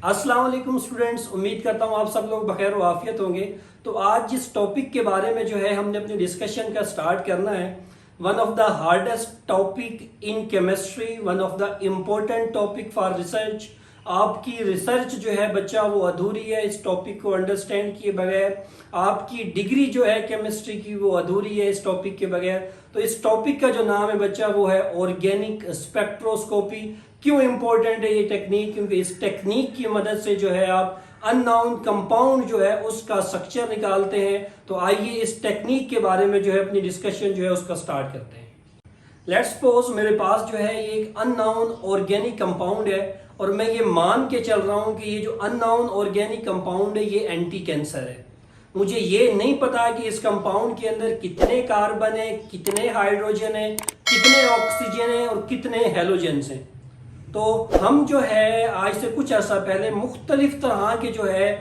अस्सलाम वालेकुम स्टूडेंट्स, उम्मीद करता हूँ आप सब लोग बखैर व आफियत होंगे। तो आज जिस टॉपिक के बारे में जो है हमने अपनी डिस्कशन का स्टार्ट करना है, one of the hardest topic in chemistry, one of the important topic for research. आपकी रिसर्च जो है बच्चा वो अधूरी है इस टॉपिक को अंडरस्टैंड किए बगैर। आपकी डिग्री जो है केमिस्ट्री की वो अधूरी है इस टॉपिक के बगैर। तो इस टॉपिक का जो नाम है बच्चा वो है ऑर्गेनिक स्पेक्ट्रोस्कोपी। क्यों इंपॉर्टेंट है ये टेक्निक? क्योंकि इस टेक्निक की मदद से जो है आप अननोन कंपाउंड जो है उसका स्ट्रक्चर निकालते हैं। तो आइए इस टेक्निक के बारे में जो है अपनी डिस्कशन जो है उसका स्टार्ट करते हैं। लेट्स सपोज मेरे पास जो है ये एक अननोन ऑर्गेनिक कंपाउंड है और मैं ये मान के चल रहा हूं कि ये जो अननोन ऑर्गेनिक कंपाउंड है ये एंटी कैंसर है। मुझे ये नहीं पता कि इस कंपाउंड के अंदर कितने कार्बन है, कितने हाइड्रोजन है, कितने ऑक्सीजन है और कितने हेलोजेंस हैं। तो हम जो है आज से कुछ अर्सा पहले मुख्तलिफ तरह के जो है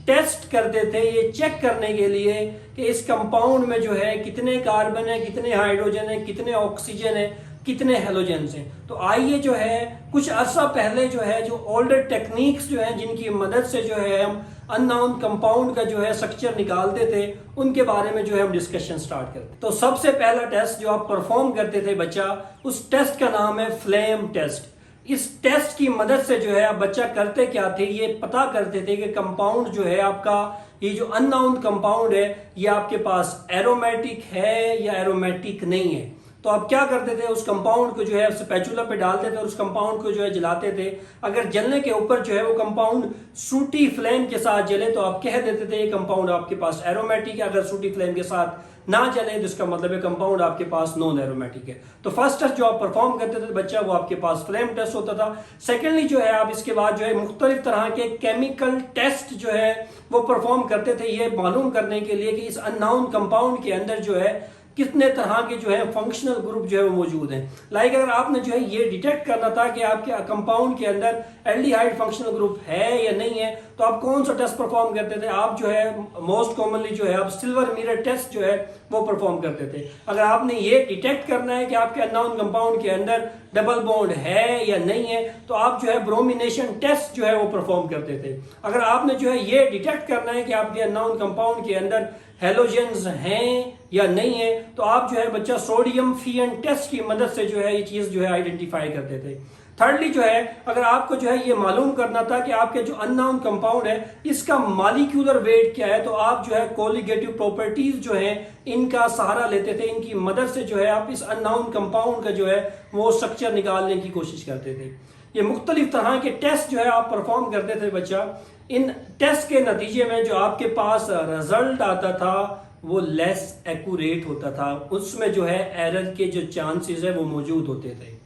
टेस्ट करते थे ये चेक करने के लिए कि इस कंपाउंड में जो है कितने कार्बन है, कितने हाइड्रोजन है, कितने ऑक्सीजन है, कितने हेलोजेंस हैं। तो आइए जो है कुछ अर्सा पहले जो है जो ओल्डर टेक्निक्स जो है जिनकी मदद से जो है हम अननोन कंपाउंड का जो है स्ट्रक्चर निकालते थे उनके बारे में जो है हम डिस्कशन स्टार्ट करते। तो सबसे पहला टेस्ट जो आप परफॉर्म करते थे बच्चा, उस टेस्ट का नाम है फ्लेम टेस्ट। इस टेस्ट की मदद से जो है आप बच्चा करते क्या थे, ये पता करते थे कि कंपाउंड जो है आपका ये जो अननोन कंपाउंड है ये आपके पास एरोमेटिक है या एरोमेटिक नहीं है। तो आप क्या करते थे, उस कंपाउंड को जो है स्पैचुला पे डालते थे और उस कंपाउंड को जो है जलाते थे। अगर जलने के ऊपर जो है वो कंपाउंड सूटी फ्लेम के साथ जले तो आप कह देते थे ये कंपाउंड आपके पास एरोमेटिक है। अगर सूटी फ्लेम के साथ ना जले तो इसका मतलब है कंपाउंड आपके पास नॉन एरोमेटिक है। तो फर्स्ट टेस्ट जो आप परफॉर्म करते थे बच्चा वो आपके पास फ्लेम टेस्ट होता था। सेकेंडली जो है आप इसके बाद जो है मुख्तलिफ तरह के केमिकल टेस्ट जो है वो परफॉर्म करते थे ये मालूम करने के लिए कि इस अननोन कंपाउंड के अंदर जो है कितने तरह के जो है फंक्शनल ग्रुप जो है वो मौजूद हैं। लाइक अगर आपने जो है ये डिटेक्ट करना था कि आपके कंपाउंड के अंदर एल्डिहाइड फंक्शनल ग्रुप है या नहीं है तो आप कौन सा टेस्ट परफॉर्म करते थे? आप जो है मोस्ट कॉमनली जो है आप सिल्वर मिरर टेस्ट जो है वो परफॉर्म करते थे। अगर आपने ये डिटेक्ट करना है कि आपके अननोन कंपाउंड के अंदर डबल बॉन्ड है या नहीं है तो आप जो है ब्रोमिनेशन टेस्ट जो है वो परफॉर्म करते थे। अगर आपने जो है ये डिटेक्ट करना है कि आपके अननोन कंपाउंड के अंदर हेलोजेंस हैं या नहीं है तो आप जो है बच्चा सोडियम फियन टेस्ट की मदद से जो है ये चीज जो है आइडेंटिफाई करते थे। थर्डली जो है अगर आपको जो है ये मालूम करना था कि आपके जो अननोन कंपाउंड है इसका मॉलिक्यूलर वेट क्या है तो आप जो है कोलिगेटिव प्रॉपर्टीज जो है इनका सहारा लेते थे। इनकी मदद से जो है आप इस अननोन कंपाउंड का जो है वो स्ट्रक्चर निकालने की कोशिश करते थे। ये मुख्तलिफ तरह के टेस्ट जो है आप परफॉर्म करते थे बच्चा। इन टेस्ट के नतीजे में जो आपके पास रिजल्ट आता था वो लेस एक्यूरेट होता था, उसमें जो है एरर के जो चांसेस है वो मौजूद होते थे।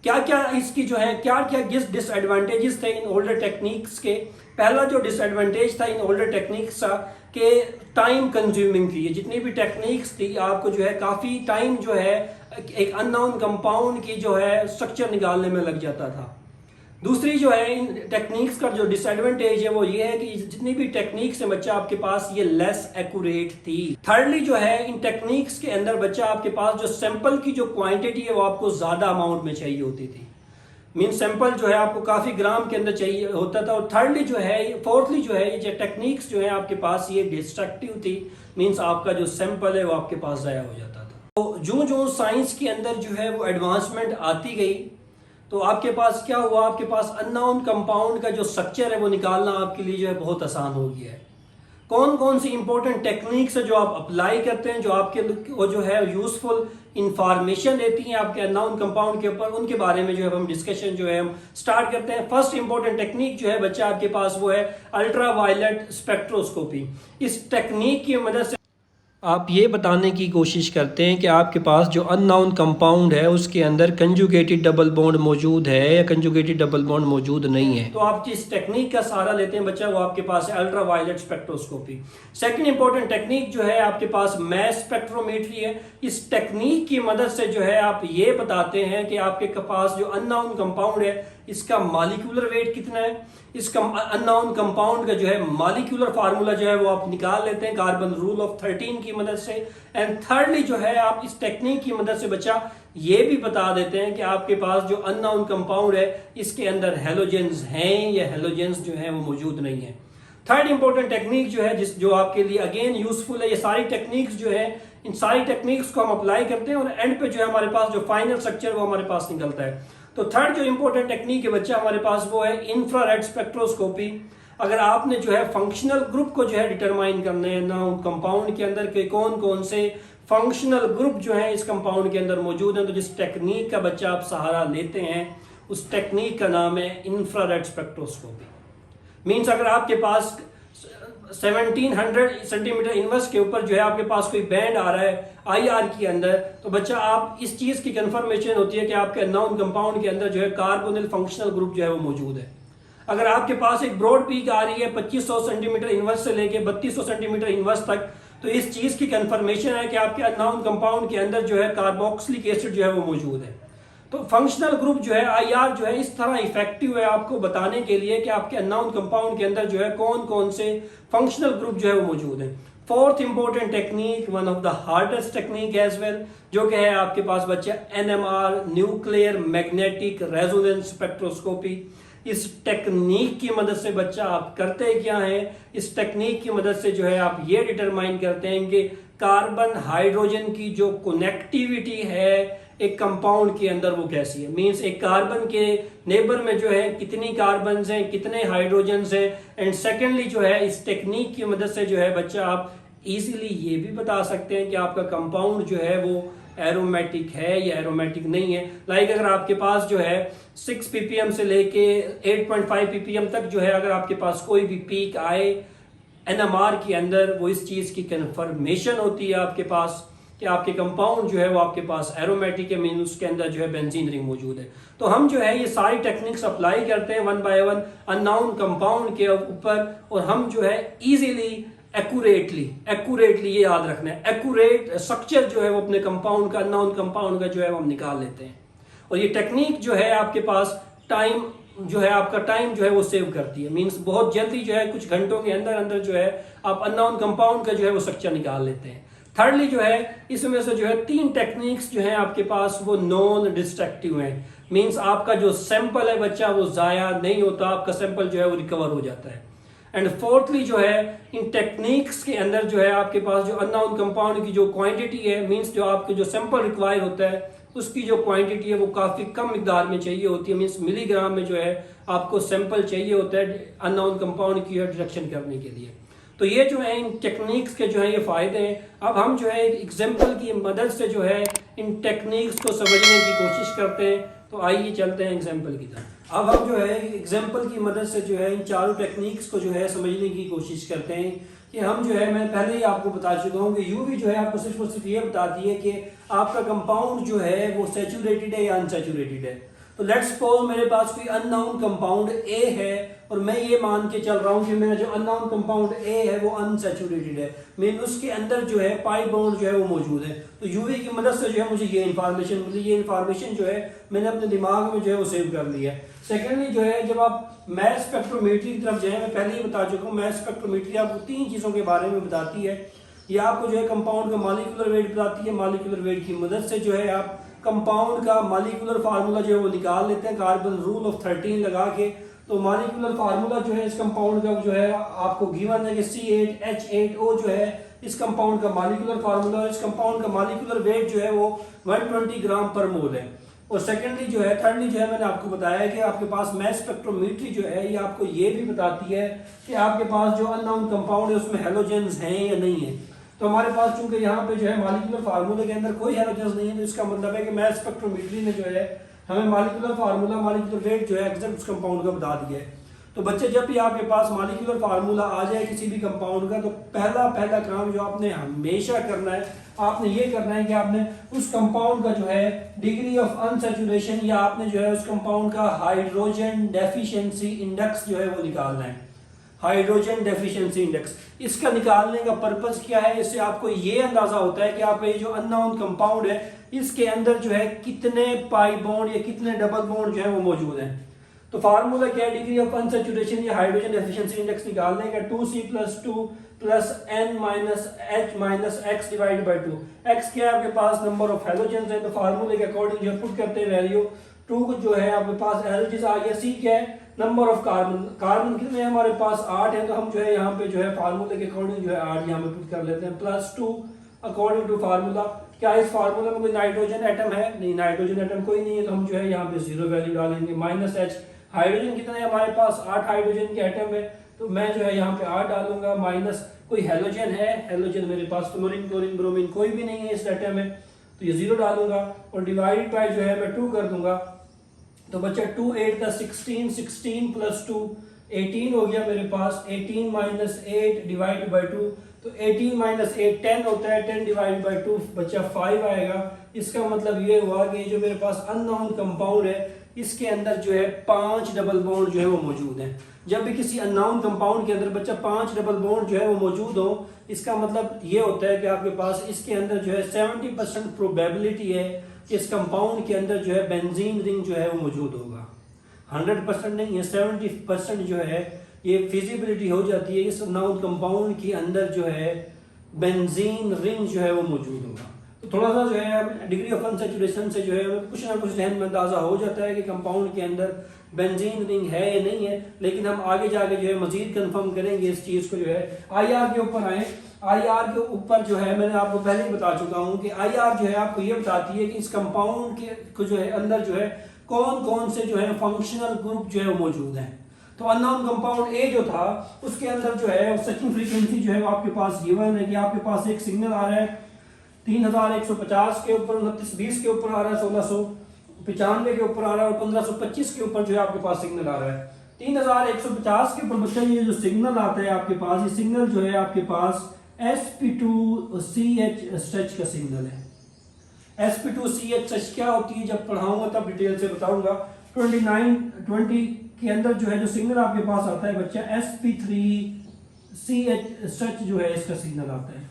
क्या क्या इसकी जो है क्या क्या डिसएडवांटेजेस थे इन ओल्डर टेक्निक्स के? पहला जो डिसएडवांटेज था इन ओल्डर टेक्निक्स का कि टाइम कंज्यूमिंग थी। ये जितनी भी टेक्निक्स थी आपको जो है काफी टाइम जो है एक अननोन कंपाउंड की जो है स्ट्रक्चर निकालने में लग जाता था। दूसरी जो है इन टेक्निक्स का जो डिसएडवांटेज है वो ये है कि जितनी भी टेक्निक्स है बच्चा आपके पास ये लेस एक्यूरेट थी। थर्डली जो है इन टेक्निक्स के अंदर बच्चा आपके पास जो सैंपल की जो क्वांटिटी है वो आपको ज्यादा अमाउंट में चाहिए होती थी। मीन सैंपल जो है आपको काफी ग्राम के अंदर चाहिए होता था। और थर्डली जो है फोर्थली जो है ये टेक्निक्स जो है आपके पास ये डिस्ट्रक्टिव थी। मीन्स आपका जो सैंपल है वो आपके पास जाया हो जाता था। तो जो साइंस के अंदर जो है वो एडवांसमेंट आती गई तो आपके पास क्या हुआ, आपके पास अननोन कंपाउंड का जो स्ट्रक्चर है वो निकालना आपके लिए जो है बहुत आसान हो गया है। कौन कौन सी इंपॉर्टेंट टेक्निक्स है जो आप अप्लाई करते हैं जो आपके वो जो है यूजफुल इंफॉर्मेशन देती हैं आपके अननोन कंपाउंड के ऊपर, उनके बारे में जो है हम डिस्कशन जो है हम स्टार्ट करते हैं। फर्स्ट इंपॉर्टेंट टेक्निक जो है बच्चा आपके पास वो है अल्ट्रा वायलेट स्पेक्ट्रोस्कोपी। इस टेक्निक की मदद से आप ये बताने की कोशिश करते हैं कि आपके पास जो अननोन कंपाउंड है उसके अंदर कंजुगेटेड डबल बॉन्ड मौजूद है या कंजुगेटेड डबल बॉन्ड मौजूद नहीं है। तो आप जिस टेक्निक का सहारा लेते हैं बच्चा वो आपके पास है ultra violet spectroscopy. Second important technique जो है आपके पास मैस स्पेक्ट्रोमेट्री है। इस टेक्निक की मदद से जो है आप ये बताते हैं कि आपके पास जो अननोन कंपाउंड है इसका मॉलिक्यूलर वेट कितना है। इसका अननोन कंपाउंड का जो है मॉलिक्यूलर फार्मूला जो है वो आप निकाल लेते हैं कार्बन रूल ऑफ 13 की मदद से। एंड थर्डली जो है आप इस टेक्निक की मदद से बच्चा ये भी बता देते हैं कि आपके पास जो अननोन कंपाउंड है इसके अंदर हेलोजेंस हैं या हेलोजेंस जो है वो मौजूद नहीं है। थर्ड इंपॉर्टेंट टेक्निक जो है जो आपके लिए अगेन यूजफुल है, ये सारी टेक्निक्स जो है इन सारी टेक्निक्स को हम अप्लाई करते हैं और एंड पे जो है हमारे पास जो फाइनल स्ट्रक्चर वो हमारे पास निकलता है। तो थर्ड जो इंपॉर्टेंट टेक्निक है बच्चा हमारे पास वो है इंफ्रारेड स्पेक्ट्रोस्कोपी। अगर आपने जो है फंक्शनल ग्रुप को जो है डिटरमाइन करने हैं ना कंपाउंड के अंदर के कौन कौन से फंक्शनल ग्रुप जो है इस कंपाउंड के अंदर मौजूद हैं, तो जिस टेक्निक का बच्चा आप सहारा लेते हैं उस टेक्निक का नाम है इंफ्रारेड स्पेक्ट्रोस्कोपी। मीन्स अगर आपके पास 1700 सेंटीमीटर इनवर्स के ऊपर जो है आपके पास कोई बैंड आ रहा है आईआर के अंदर, तो बच्चा आप इस चीज की कंफर्मेशन होती है कि आपके अननोन कंपाउंड के अंदर जो है कार्बोनिल फंक्शनल ग्रुप जो है वो मौजूद है। अगर आपके पास एक ब्रॉड पीक आ रही है 2500 सेंटीमीटर इनवर्स से लेके 3200 सेंटीमीटर इनवर्स तक, तो इस चीज की कंफर्मेशन है कि आपके अननोन कंपाउंड के अंदर जो है कार्बोक्सिलिक एसिड जो है वो मौजूद है। तो फंक्शनल ग्रुप जो है आईआर जो है इस तरह इफेक्टिव है आपको बताने के लिए कि आपके अननोन कंपाउंड के अंदर जो है कौन कौन से फंक्शनल ग्रुप जो है वो मौजूद है। Fourth important technique, one of the hardest technique as well, जो कि है आपके पास बच्चा NMR, nuclear magnetic resonance spectroscopy. इस टेक्निक की मदद से बच्चा आप करते क्या है, इस टेक्निक की मदद से जो है आप ये डिटरमाइन करते हैं कि कार्बन हाइड्रोजन की जो कनेक्टिविटी है एक कंपाउंड के अंदर वो कैसी है। मींस एक कार्बन के नेबर में जो है कितनी कार्बन हैं, कितने हाइड्रोजन हैं। एंड सेकेंडली जो है इस टेक्निक की मदद से जो है बच्चा आप इजीली ये भी बता सकते हैं कि आपका कंपाउंड जो है वो एरोमेटिक है या एरोमेटिक नहीं है। लाइक अगर आपके पास जो है 6 ppm से लेके 8.5 ppm तक जो है अगर आपके पास कोई भी पीक आए एनएमआर के अंदर, वो इस चीज की कंफर्मेशन होती है आपके पास कि आपके कंपाउंड जो है वो आपके पास एरोमेटिक है, मीन उसके अंदर जो है बेंजीन रिंग मौजूद है। तो हम जो है ये सारी टेक्निक्स अप्लाई करते हैं one by one unknown compound के ऊपर, और हम जो है इजीली एक्यूरेटली ये याद रखना है, एक्यूरेट स्ट्रक्चर जो है वो अपने कंपाउंड का अननोन कंपाउंड का जो है वो हम निकाल लेते हैं। और ये टेक्निक जो है आपके पास टाइम जो है आपका टाइम जो है वो सेव करती है। मींस बहुत जल्दी जो है कुछ घंटों के अंदर अंदर जो है आप अननोन कंपाउंड का जो है वो स्ट्रक्चर निकाल लेते हैं। थर्डली जो है इसमें से जो है 3 टेक्निक्स जो है आपके पास वो नॉन डिस्ट्रक्टिव हैं। मींस आपका जो सैंपल है बच्चा वो जाया नहीं होता, आपका सैंपल जो है वो रिकवर हो जाता है। एंड फोर्थली जो है इन टेक्निक्स के अंदर जो है आपके पास जो अननोन कंपाउंड की जो क्वांटिटी है, मींस जो आपके जो सैंपल रिक्वायर होता है उसकी जो क्वांटिटी है वो काफी कम मिकदार में चाहिए होती है। मींस मिलीग्राम में जो है आपको सैंपल चाहिए होता है अननोन कंपाउंड की डिटेक्शन करने के लिए। तो ये जो है इन टेक्निक्स के जो है ये फायदे हैं। अब हम जो है एक एग्जाम्पल की मदद से जो है इन टेक्निक्स को समझने की कोशिश करते हैं। तो आइए चलते हैं एग्जाम्पल की तरफ। अब हम जो है एग्जाम्पल की मदद से जो है इन चारों टेक्निक्स को जो है समझने की कोशिश करते हैं कि हम जो है, मैं पहले ही आपको बता चुका हूँ कि यूवी जो है आपको सिर्फ और सिर्फ ये बताती है कि आपका कंपाउंड जो है वो सैचुरेटेड है या अनसैचुरेटेड है। तो लेट्स सपोज मेरे पास कोई अननोन कंपाउंड ए है और मैं ये मान के चल रहा हूँ कि मेरा जो अननोन कंपाउंड ए है वो अनसैचुरेटेड है, मीन उसके अंदर जो है पाई बॉन्ड जो है वो मौजूद है। तो यूवी की मदद से जो है मुझे ये इन्फॉर्मेशन मिली, ये इन्फॉर्मेशन जो है मैंने अपने दिमाग में जो है वो सेव कर लिया है। सेकेंडली जो है जब आप मैस स्पेक्ट्रोमेट्री की तरफ जाए, मैं पहले ही बता चुका हूँ मैस स्पेक्ट्रोमेट्री आपको 3 चीज़ों के बारे में बताती है। ये आपको जो है कंपाउंड का मॉलिक्यूलर वेट बताती है, मॉलिक्यूलर वेट की मदद से जो है आप कंपाउंड का मॉलिक्यूलर फार्मूला जो है वो निकाल लेते हैं कार्बन रूल ऑफ 13 लगा के। तो मॉलिक्यूलर फार्मूला जो है इस कंपाउंड का जो है आपको गिवन है कि C8H8O जो है इस कंपाउंड का मॉलिक्यूलर फार्मूला है। इस कंपाउंड का मॉलिक्यूलर वेट जो है वो 120 ग्राम पर मोल है। और सेकेंडली जो है थर्डली जो है मैंने आपको बताया कि आपके पास मैस स्पेक्ट्रोमेट्री जो है ये आपको ये भी बताती है कि आपके पास जो अननोन कंपाउंड है उसमें हेलोजेंस हैं या नहीं है। तो हमारे पास चूंकि यहाँ पे जो है मॉलिक्यूलर फार्मूले के अंदर कोई हेलोजेंस नहीं है, तो इसका मतलब है कि मैस स्पेक्ट्रोमेट्री ने जो है हमें मॉलिक्यूलर फार्मूला मॉलिक्यूलर वेट जो है एग्जैक्ट उस कंपाउंड का बता दिया है। तो बच्चे जब भी आपके पास मॉलिक्यूलर फार्मूला आ जाए किसी भी कंपाउंड का, तो पहला काम जो आपने हमेशा करना है, आपने ये करना है कि आपने उस कंपाउंड का जो है डिग्री ऑफ अनसैचुरेशन या आपने जो है उस कंपाउंड का हाइड्रोजन डेफिशिएंसी इंडेक्स जो है वो निकालना है। हाइड्रोजन डेफिशिएंसी इंडेक्स, इसका निकालने का पर्पस क्या है? इससे आपको ये अंदाजा होता है कि आपका ये जो अननोन कंपाउंड है इसके अंदर जो है कितने पाई बॉन्ड या कितने डबल बॉन्ड जो है वो मौजूद हैं। तो फार्मूला क्या है, डिग्री ऑफ अनसैचुरेशन या हाइड्रोजन एफिशिएंसी इंडेक्स निकालने का 2C+2 plus n minus h minus x divide by 2। x क्या है आपके पास, नंबर ऑफ हैलोजेंस है, तो फार्मूले के अकॉर्डिंग जो पुट करते हैं वैल्यू 2 जो है आपके पास हैलोजेंस आ गया। c क्या है, नंबर ऑफ कार्बन, कार्बन कितने हैं हमारे पास 8 है, तो हम जो है यहाँ पे जो है फार्मूले के अकॉर्डिंग जो है 8 यहाँ पे पुट कर लेते हैं प्लस 2 अकॉर्डिंग टू फार्मूला। क्या इस फार्मूला में कोई नाइट्रोजन एटम है, नहीं नाइट्रोजन एटम कोई नहीं है, तो हम जो है यहाँ पे 0 वैल्यू डालेंगे। माइनस h, हाइड्रोजन कितने हैं हमारे पास 8 हाइड्रोजन के एटम है, तो मैं जो है यहाँ पे 8 डालूंगा। माइनस कोई हेलोजन है, हेलोजन मेरे पास फ्लोरीन क्लोरीन ब्रोमीन कोई भी नहीं है इस एटम में, तो ये 0 डालूंगा और डिवाइड बाय जो है मैं 2 कर दूंगा। तो बच्चा 2 8 का 16, 16 प्लस 2 18 हो गया मेरे पास। 18 माइनस 8 डिवाइड बाई 2, तो 18 माइनस 8 10 होता है, 10 डिवाइड बाई 2 बच्चा 5 आएगा। इसका मतलब ये हुआ कि जो मेरे पास अननोन कंपाउंड है इसके अंदर जो है 5 डबल बॉन्ड जो है वो मौजूद है। जब भी किसी अननोन कंपाउंड के अंदर बच्चा 5 डबल बॉन्ड जो है वो मौजूद हो, इसका मतलब ये होता है कि आपके पास इसके अंदर जो है 70% प्रोबेबिलिटी है कि इस कंपाउंड के अंदर जो है बेंजीन रिंग जो है वो मौजूद होगा। 100% नहीं है, 70% जो है ये फिजिबिलिटी हो जाती है इस अननोन कंपाउंड के अंदर जो है बेंजीन रिंग जो है वो मौजूद होगा। तो थोड़ा सा जो है डिग्री ऑफ अनसैचुरेशन से जो है कुछ ना कुछ जहन में अंदाजा हो जाता है कि कंपाउंड के अंदर बेंजीन रिंग है या नहीं है, लेकिन हम आगे जाके जो है मजीद कंफर्म करेंगे इस चीज को। जो है IR के ऊपर आए, IR के ऊपर जो है मैंने आपको पहले ही बता चुका हूँ कि IR जो है आपको ये बताती है कि इस कंपाउंड के को जो है अंदर जो है कौन कौन से जो है फंक्शनल ग्रुप जो है वो मौजूद हैं। तो अननोन कंपाउंड ए जो था उसके अंदर जो है सर्चिंग फ्रीक्वेंसी जो है वो आपके पास गिवन है कि आपके पास एक सिग्नल आ रहा है 3150 के ऊपर, 2920 के ऊपर आ रहा है, 1695 के ऊपर आ रहा है और 1525 के ऊपर जो है आपके पास सिग्नल आ रहा है। 3150 के ऊपर बच्चा ये जो सिग्नल आता है आपके पास, ये सिग्नल जो है आपके पास sp2ch स्ट्रेच का सिग्नल है। sp2ch स्ट्रेच क्या होती है जब पढ़ाऊंगा तब डिटेल से बताऊंगा। 2920 के अंदर जो है जो सिग्नल आपके पास आता है बच्चा sp3ch स्ट्रेच जो है इसका सिग्नल आता है।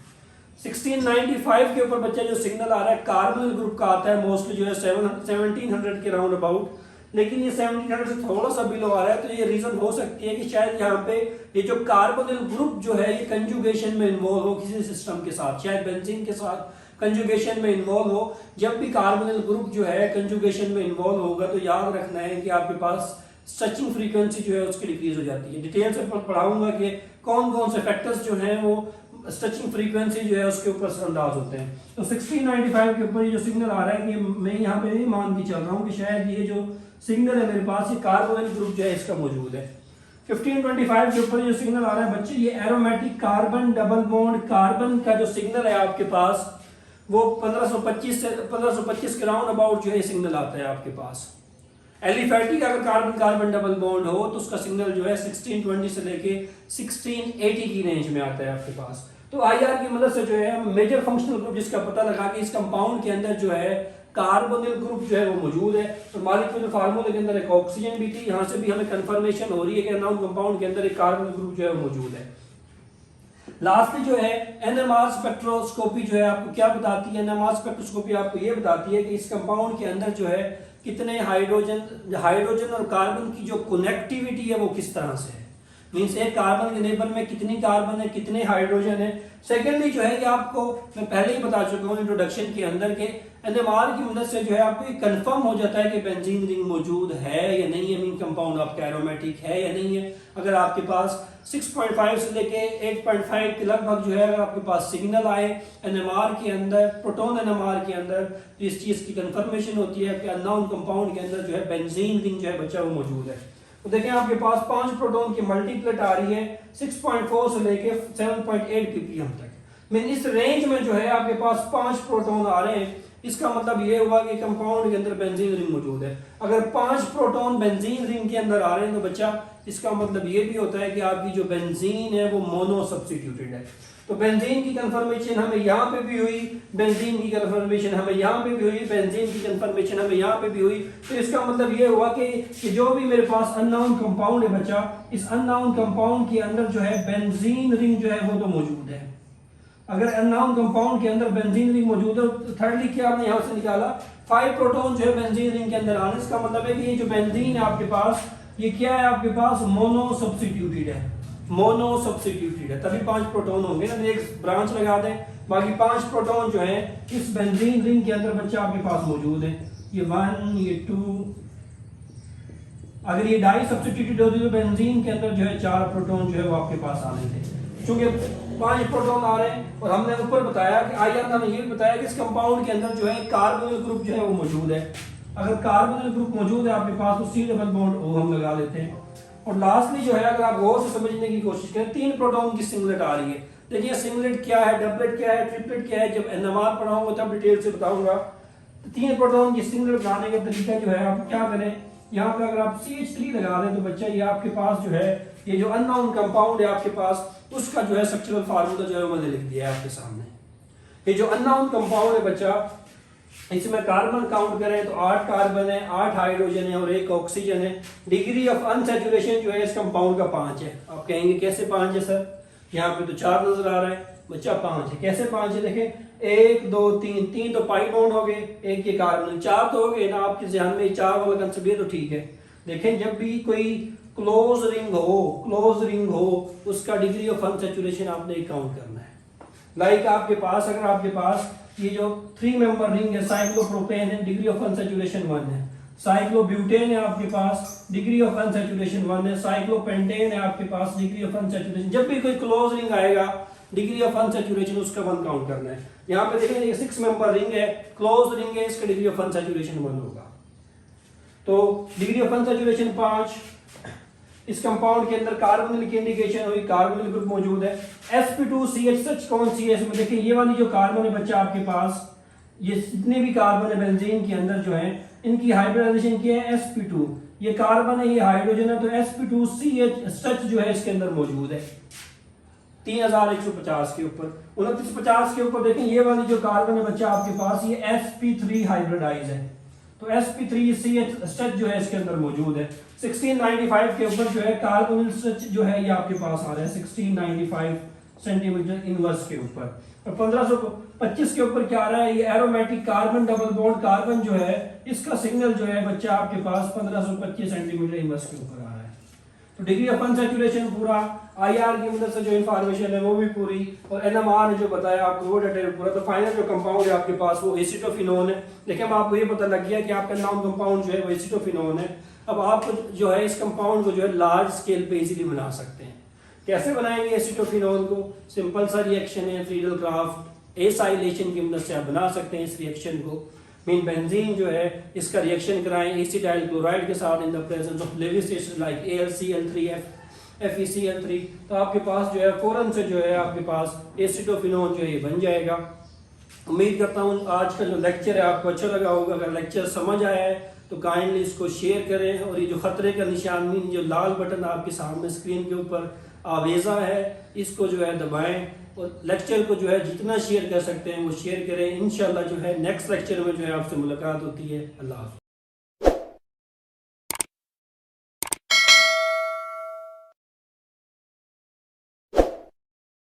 1695 के ऊपर बच्चा जो सिग्नल आ रहा है कार्बोनिल ग्रुप का आता है, मोस्टली जो है 1700 के राउंड अबाउट, लेकिन ये 1700 से थोड़ा सा बिलो आ रहा है। तो ये रीजन हो सकती है कि शायद यहाँ पे ये जो कार्बोनिल ग्रुप जो है ये कंजुगेशन में इन्वॉल्व हो किसी सिस्टम के साथ, शायद बेंजीन के साथ कंजुगेशन में इन्वॉल्व हो। जब भी कार्बोनिल ग्रुप जो है कंजुगेशन में इन्वॉल्व होगा तो याद रखना है कि आपके पास सर्चिंग फ्रीक्वेंसी जो है उसकी डिक्रीज हो जाती है। डिटेल से पढ़ाऊंगा कि कौन कौन से फैक्टर्स जो हैं वो स्ट्रेचिंग फ्रीक्वेंसी जो है उसके ऊपर असरअंदाज होते हैं। तो 1695 के ऊपर ये जो सिग्नल आ रहा है कि मैं यहाँ पे नहीं मान के चल रहा हूँ कि शायद ये जो सिग्नल है मेरे पास ये कार्बोनिल ग्रुप जो है इसका मौजूद है। 1525 के ऊपर जो सिग्नल आ रहा है बच्चे ये aromatic carbon double bond carbon का जो सिग्नल है आपके पास वो 1525 के राउंड अबाउट जो है सिग्नल आता है आपके पास। एलिफेटिक अगर कार्बन कार्बन डबल बॉन्ड हो तो उसका सिग्नल जो है 1620 से लेके 1680 की रेंज में आता है आपके पास। तो IR की मदद से जो है मेजर फंक्शनल ग्रुप जिसका पता लगा कि इस कंपाउंड के अंदर जो है कार्बोनिल ग्रुप जो है वो मौजूद है। तो मॉलिक्यूलर फार्मूले के अंदर एक ऑक्सीजन भी थी, यहाँ से भी हमें कंफर्मेशन हो रही है कि अननोन कंपाउंड के अंदर एक कार्बोनिल ग्रुप जो है वो मौजूद है। लास्टली जो है NMR स्पेक्ट्रोस्कोपी जो है आपको क्या बताती है, NMR स्पेक्ट्रोस्कोपी आपको ये बताती है कि इस कंपाउंड के अंदर जो है कितने हाइड्रोजन और कार्बन की जो कनेक्टिविटी है वो किस तरह से है, मींस एक कार्बन के नेबर में कितनी कार्बन है कितने हाइड्रोजन है। सेकेंडली जो है कि आपको मैं पहले ही बता चुका हूँ इंट्रोडक्शन के अंदर के NMR की मदद से जो है आपको ये कंफर्म हो जाता है कि बेंजीन रिंग मौजूद है या नहीं है, मीन कंपाउंड आपका एरोमेटिक है या नहीं है। अगर आपके पास 6.5 से लेके 8.5 के लगभग जो है अगर आपके पास सिग्नल आए NMR के अंदर, प्रोटॉन NMR के अंदर, तो इस चीज की कंफर्मेशन होती है कि अननोन कंपाउंड के अंदर जो है बेंजीन रिंग जो है बच्चा वो मौजूद है। तो देखें आपके पास 5 प्रोटॉन की मल्टीप्लेट आ रही है 6.4 से लेके 7.8 ppm तक। मीन इस रेंज में जो है आपके पास 5 प्रोटॉन आ रहे हैं, इसका मतलब ये हुआ कि कंपाउंड के अंदर बेंजीन रिंग मौजूद है। अगर 5 प्रोटॉन बेंजीन रिंग के अंदर आ रहे हैं तो बच्चा इसका मतलब ये भी होता है कि आपकी जो बेंजीन है वो मोनो सब्स्टिट्यूटेड है। तो बेंजीन की कंफर्मेशन हमें यहाँ पे भी हुई, बेंजीन की कंफर्मेशन हमें यहाँ पे भी हुई, बेंजीन की कंफर्मेशन हमें यहाँ पे भी हुई। तो इसका मतलब ये हुआ कि जो भी मेरे पास अननोन कंपाउंड है बच्चा, इस अननोन कंपाउंड के अंदर जो है बेंजीन रिंग जो है वो तो मौजूद है। अगर अननोन कंपाउंड के अंदर बेंजीन रिंग मौजूद है तो थर्डली क्या आपने यहाँ से निकाला 5 प्रोटॉन जो है बेंजीन रिंग के अंदर आने, इसका मतलब है कि ये जो बेंजीन है आपके पास ये क्या है आपके पास, मोनो सब्स्टिट्यूटेड है, मोनो सब्स्टिट्यूटेड है, तभी 5 प्रोटॉन होंगे ना, एक ब्रांच लगा दें, बाकी 5 प्रोटॉन जो है इस बेंजीन रिंग के अंदर बच्चा आपके पास मौजूद है, ये 1 ये 2, अगर ये डाई सब्स्टिट्यूटेड होती तो बेंजीन के अंदर जो है 4 प्रोटॉन जो है वो आपके पास आने थे, क्योंकि 5 प्रोटॉन आ रहे हैं। और हमने ऊपर बताया कि आइया ने ये बताया कि इस कंपाउंड के अंदर जो है कार्बोनिल ग्रुप जो है वो मौजूद है, अगर कार्बोनिल ग्रुप मौजूद है आपके पास तो C डबल बॉन्ड O हम लगा लेते हैं। और लास्टली जो है अगर आप गौर से समझने की कोशिश करें, 3 प्रोटॉन की सिंगलेट आ रही है। देखिए सिंगलेट क्या है, डबलेट क्या है, ट्रिपलेट क्या है, जब NMR पढ़ाऊंगा तब डिटेल से बताऊंगा। 3 प्रोटॉन की सिंगलेट बनाने का तरीका जो है आप क्या करें, यहाँ पे अगर आप CH3 लगा दें तो बच्चा ये आपके पास जो है ये जो अननोन कंपाउंड है आपके पास उसका जो है स्ट्रक्चरल फार्मूला जो है मैंने लिख दिया है आपके सामने। ये जो अननोन कंपाउंड है बच्चा, इसमें कार्बन काउंट करें तो 8 कार्बन है, 8 हाइड्रोजन है और 1 ऑक्सीजन है। डिग्री ऑफ अनसैचुरेशन जो है इस कंपाउंड का 5 है। आप कहेंगे कैसे 5 है सर, यहाँ पे तो 4 नजर आ रहा है, बच्चा 5 है। कैसे 5 है, देखें 1 2 3 तो पाई बॉन्ड हो गए, एक ये कार्बन, 4 तो हो गए ना आपके ध्यान में, 4 वाला कंसेप्ट ये तो ठीक है। देखें जब भी कोई क्लोज रिंग हो उसका डिग्री ऑफ अनसैचुरेशन आपने काउंट करना है। लाइक आपके पास अगर आपके पास ये जो 3 मेंबर रिंग है, साइक्लोप्रोपेन है, डिग्री ऑफ अनसैचुरेशन 1 है, साइक्लोब्यूटेन है आपके पास, डिग्री ऑफ अनसैचुरेशन 1 है, साइक्लोपेंटेन है आपके पास, डिग्री ऑफ अनसैचुरेशन, जब भी कोई क्लोज रिंग आएगा डिग्री ऑफ अनसैचुरेशन उसका 1 काउंट करना है। यहाँ पे देखें ये 6 मेंबर रिंग है, क्लोज रिंग है, इसका डिग्री ऑफ अनसैचुरेशन 1 होगा। तो डिग्री ऑफ अनसैचुरेशन 5। इस कंपाउंड के अंदर कार्बोनिल की इंडिकेशन हुई, कार्बोनिल ग्रुप मौजूद है। sp2ch सच कौन सी है, इसमें देखिए ये वाली जो कार्बन है बच्चा आपके पास, ये जितने भी कार्बन है बेंजीन के अंदर जो है इनकी हाइब्रिडाइजेशन क्या है, sp2, ये कार्बन है ये हाइड्रोजन है, तो sp2ch सच जो है इसके अंदर मौजूद है 3150 के ऊपर। 2950 के ऊपर देखें ये वाली जो कार्बन है बच्चा आपके पास, ये sp3 हाइब्रिडाइज है, तो sp3ch स्ट्रच जो है इसके अंदर मौजूद है। 1695 के ऊपर जो है कार्बोनिल स्ट्रच जो है ये आपके पास आ रहा है 1695 सेंटीमीटर इनवर्स के ऊपर। और 1525 के ऊपर क्या आ रहा है, ये aromatic carbon double bond carbon जो है इसका सिग्नल जो है बच्चा आपके पास 1525 सेंटीमीटर इनवर्स के ऊपर आ रहा है। तो डिग्री ऑफ अनसैचुरेशन पूरा, IR की मदद से जो इन्फॉर्मेशन है वो भी पूरी, और NMR ने जो बताया आपको वो डिटेल पूरा। तो फाइनल जो कंपाउंड है आपके पास वो एसिटोफिनोन है। देखिए अब आपको ये पता लग गया कि आपका नॉन कंपाउंड जो है वो एसिटोफिनोन है। अब आप जो है इस कंपाउंड को जो है लार्ज स्केल पे इजीली बना सकते हैं। कैसे बनाएंगे एसिटोफिनोन को, सिंपल सा रिएक्शन है, फ्रीडल क्राफ्ट एसाइलेशन की मदद से आप बना सकते हैं इस रिएक्शन को। मीन बेंजीन जो है इसका रिएक्शन कराएं एसिटाइल क्लोराइड के साथ in the presence of living acid like AlCl3F FeCl3, तो आपके पास जो है फौरन से जो है आपके पास एसिटोफिनोन जो है ये बन जाएगा। उम्मीद करता हूँ आज का जो लेक्चर है आपको अच्छा लगा होगा। अगर लेक्चर समझ आया है तो काइंडली इसको शेयर करें, और ये जो खतरे का निशान मीन जो लाल बटन आपके सामने स्क्रीन के ऊपर आवेजा है इसको जो है दबाएं, और लेक्चर को जो है जितना शेयर कर सकते हैं वो शेयर करें। इंशाल्लाह जो है नेक्स्ट लेक्चर में जो है आपसे मुलाकात होती है। अल्लाह हाफ़िज़।